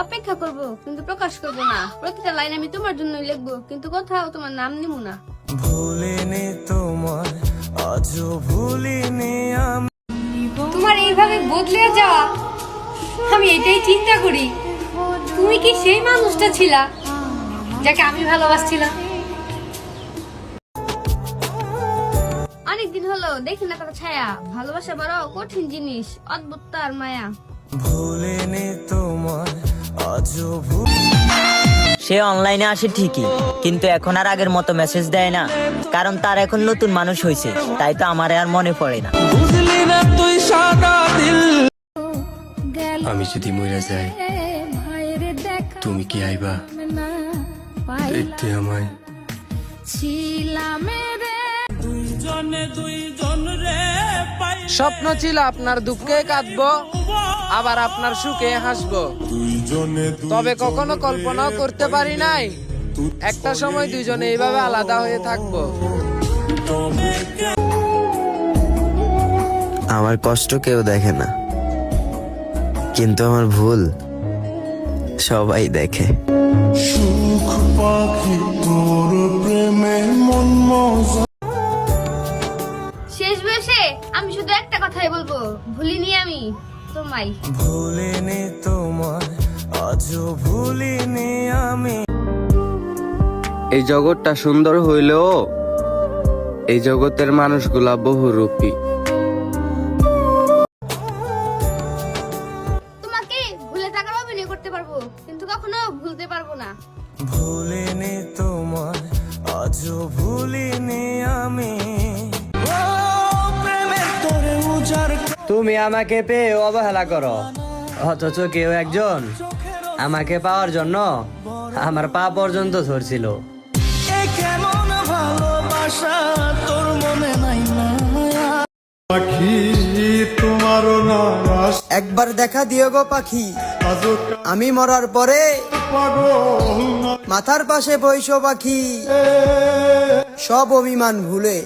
অপেক্ষা করব কিন্তু প্রকাশ করব না। প্রতিটা লাইন আমি তোমার জন্যই লিখবো, কিন্তু কোথাও তোমার নাম নিব না। ভুলিনি তোমার, আজও ভুলিনি আমি। তোমার এইভাবে বদলে যাওয়া, আমি এটাই চিন্তা করি, তুমি কি সেই মানুষটা ছিলা যাকে আমি ভালোবাসছিলাম? অনেকদিন হলো দেখি না তার ছায়া। ভালোবাসা বড় কঠিন জিনিস, অদ্ভুত তার মায়া। ভুলিনি তোমার, আজও সে অনলাইনে আসে ঠিকই, কিন্তু এখন আর আগের মতো মেসেজ দেয় না, কারণ তার এখন নতুন মানুষ হয়েছে, তাই তো আমার আর মনে পড়ে না। বুঝলি না তুই সাদা দিল। আমি যদি মরে যাই, তুমি কি আইবা দেখতে আমায়? স্বপ্ন ছিল আপনার দুঃখে কাঁদবো, আবার আপনার সুখে হাসবো, তবে কখনো কল্পনাও করতে পারি নাই একটা সময় দুইজনে এইভাবে আলাদা হয়ে থাকবো। আমার কষ্ট কেউ দেখে না, কিন্তু আমার ভুল সবাই দেখে। সুখ পাখি তোর প্রেমে মন মজা। শেষ বয়সে আমি শুধু একটা কথাই বলবো, ভুলিনি আমি তোমায়। ভুলিনি তোমার, আজও ভুলিনি আমি। এই জগৎটা সুন্দর হইলেও এই জগতের মানুষগুলা বহুরূপী। তোমাকে ভুলে থাকার অভিনয় করতে পারবো, কিন্তু কখনো ভুলতে পারবো না। ভুলিনি তোমার, আজও ভুলিনি আমি। তুমি আমাকে পেয়ে অবহেলা করো, অথচ কেউ একজন আমাকে পাওয়ার জন্য আমার পা পর্যন্ত ধরছিল। কেমন ভালোবাসা তোর মনে নাই না? পাখি তোমারও না একবার দেখা দিও গো পাখি, আমি মরার পরে মাথার পাশে বইসো পাখি, সব অভিমান ভুলে